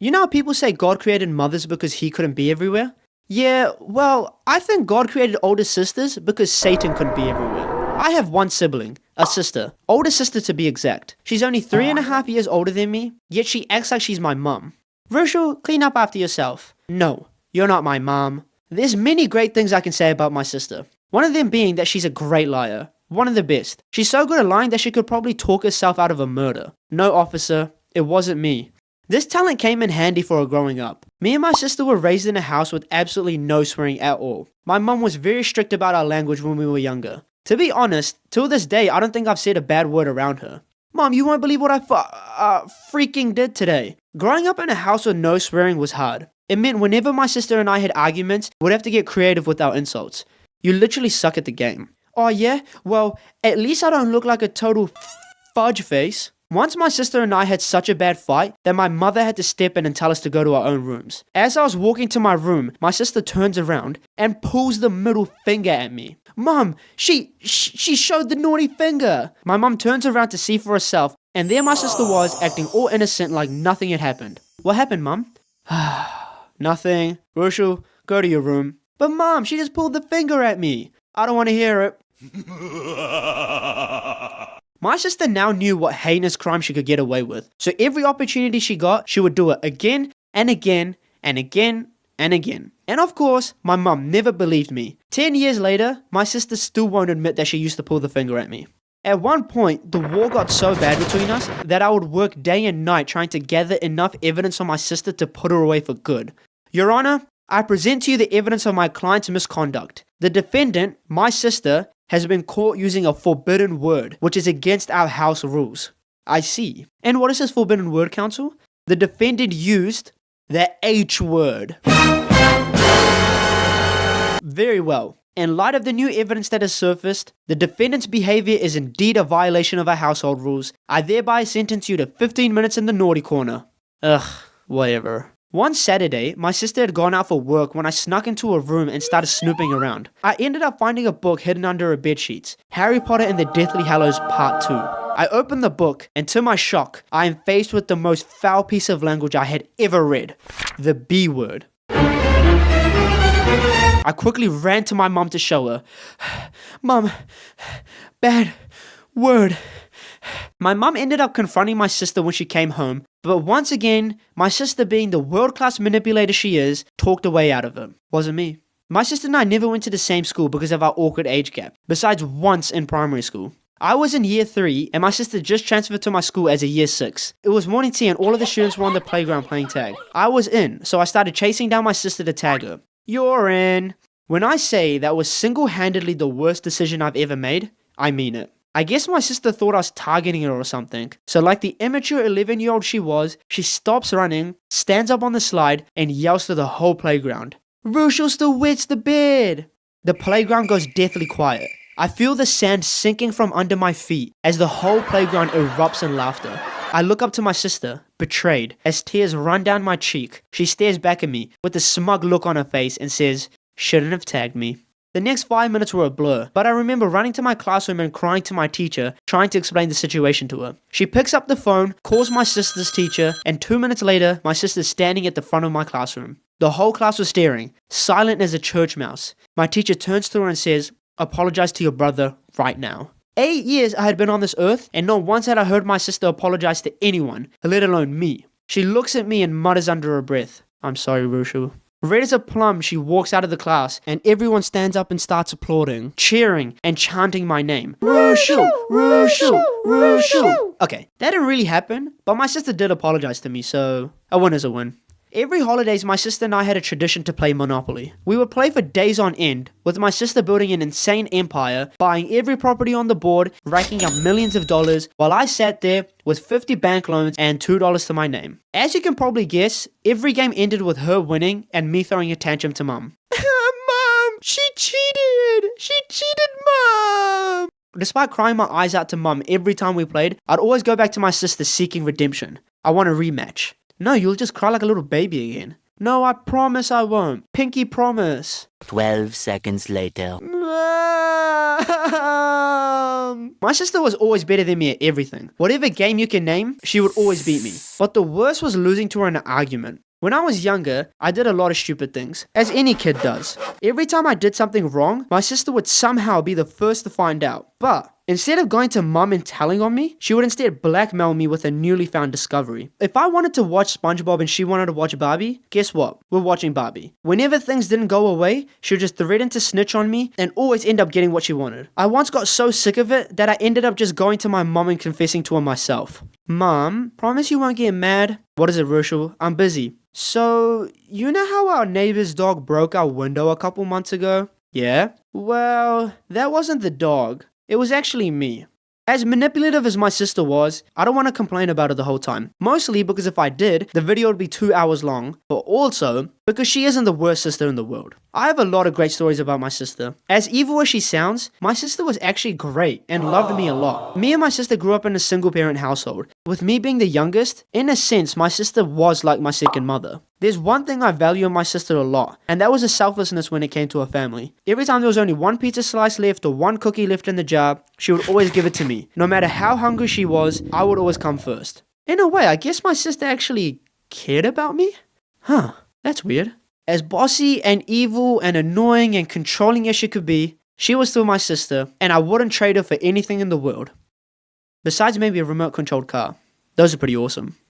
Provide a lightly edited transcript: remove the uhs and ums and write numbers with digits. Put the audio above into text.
You know how people say God created mothers because he couldn't be everywhere? Yeah, well, I think God created older sisters because Satan couldn't be everywhere. I have one sibling, a sister, older sister to be exact. She's only 3.5 years older than me, yet she acts like she's my mum. Virshul, clean up after yourself. No, you're not my mom. There's many great things I can say about my sister. One of them being that she's a great liar. One of the best. She's so good at lying that she could probably talk herself out of a murder. No, officer, it wasn't me. This talent came in handy for her growing up. Me and my sister were raised in a house with absolutely no swearing at all. My mum was very strict about our language when we were younger. To be honest, till this day, I don't think I've said a bad word around her. Mom, you won't believe what I freaking did today. Growing up in a house with no swearing was hard. It meant whenever my sister and I had arguments, we'd have to get creative with our insults. You literally suck at the game. Oh yeah? Well, at least I don't look like a total fudge face. Once my sister and I had such a bad fight that my mother had to step in and tell us to go to our own rooms. As I was walking to my room, my sister turns around and pulls the middle finger at me. Mom, she showed the naughty finger. My mom turns around to see for herself, and there my sister was, acting all innocent like nothing had happened. What happened, Mom? Nothing. Virshul, go to your room. But Mom, she just pulled the finger at me. I don't want to hear it. My sister now knew what heinous crime she could get away with, so every opportunity she got, she would do it again and again and again and again. And of course, my mum never believed me. 10 years later, my sister still won't admit that she used to pull the finger at me. At one point, the war got so bad between us that I would work day and night trying to gather enough evidence on my sister to put her away for good. Your Honor, I present to you the evidence of my client's misconduct. The defendant, my sister, has been caught using a forbidden word, which is against our house rules. I see. And what is this forbidden word, counsel? The defendant used the H word. Very well. In light of the new evidence that has surfaced, the defendant's behavior is indeed a violation of our household rules. I thereby sentence you to 15 minutes in the naughty corner. Ugh, whatever. One Saturday, my sister had gone out for work when I snuck into her room and started snooping around. I ended up finding a book hidden under her bedsheets, Harry Potter and the Deathly Hallows Part 2. I opened the book, and to my shock, I am faced with the most foul piece of language I had ever read. The B word. I quickly ran to my mom to show her. Mom, bad word. My mum ended up confronting my sister when she came home, but once again, my sister, being the world-class manipulator she is, talked a way out of it. Wasn't me. My sister and I never went to the same school because of our awkward age gap, besides once in primary school. I was in year 3 and my sister just transferred to my school as a year 6. It was morning tea and all of the students were on the playground playing tag. I was in, so I started chasing down my sister to tag her. You're in. When I say that was single-handedly the worst decision I've ever made, I mean it. I guess my sister thought I was targeting her or something. So like the immature 11-year-old she was, she stops running, stands up on the slide, and yells to the whole playground. Virshul still wets the bed! The playground goes deathly quiet. I feel the sand sinking from under my feet as the whole playground erupts in laughter. I look up to my sister, betrayed, as tears run down my cheek. She stares back at me with a smug look on her face and says, "Shouldn't have tagged me." The next 5 minutes were a blur, but I remember running to my classroom and crying to my teacher, trying to explain the situation to her. She picks up the phone, calls my sister's teacher, and 2 minutes later, my sister's standing at the front of my classroom. The whole class was staring, silent as a church mouse. My teacher turns to her and says, "Apologize to your brother right now." 8 years I had been on this earth, and not once had I heard my sister apologize to anyone, let alone me. She looks at me and mutters under her breath, "I'm sorry, Virshul." Red as a plum, she walks out of the class, and everyone stands up and starts applauding, cheering, and chanting my name. Virshul! Virshul! Virshul! Okay, that didn't really happen, but my sister did apologize to me, so a win is a win. Every holidays, my sister and I had a tradition to play Monopoly. We would play for days on end, with my sister building an insane empire, buying every property on the board, racking up millions of dollars, while I sat there with 50 bank loans and $2 to my name. As you can probably guess, every game ended with her winning and me throwing a tantrum to Mum. Mom, she cheated! She cheated, Mom! Despite crying my eyes out to Mum every time we played, I'd always go back to my sister seeking redemption. I want a rematch. No, you'll just cry like a little baby again. No, I promise I won't. Pinky promise. 12 seconds later. My sister was always better than me at everything. Whatever game you can name, she would always beat me. But the worst was losing to her in an argument. When I was younger, I did a lot of stupid things, as any kid does. Every time I did something wrong, my sister would somehow be the first to find out. But instead of going to mum and telling on me, she would instead blackmail me with a newly found discovery. If I wanted to watch SpongeBob and she wanted to watch Barbie, guess what? We're watching Barbie. Whenever things didn't go away, she would just threaten to snitch on me and always end up getting what she wanted. I once got so sick of it that I ended up just going to my mum and confessing to her myself. Mom, promise you won't get mad? What is it, Rochelle? I'm busy. So, you know how our neighbor's dog broke our window a couple months ago? Yeah? Well, that wasn't the dog. It was actually me. As manipulative as my sister was, I don't want to complain about it the whole time. Mostly because if I did, the video would be 2 hours long, but also because she isn't the worst sister in the world. I have a lot of great stories about my sister. As evil as she sounds, my sister was actually great and loved me a lot. Me and my sister grew up in a single parent household. With me being the youngest, in a sense, my sister was like my second mother. There's one thing I value in my sister a lot, and that was her selflessness when it came to her family. Every time there was only one pizza slice left or one cookie left in the jar, she would always give it to me. No matter how hungry she was, I would always come first. In a way, I guess my sister actually cared about me? Huh, that's weird. As bossy and evil and annoying and controlling as she could be, she was still my sister, and I wouldn't trade her for anything in the world. Besides maybe a remote-controlled car. Those are pretty awesome.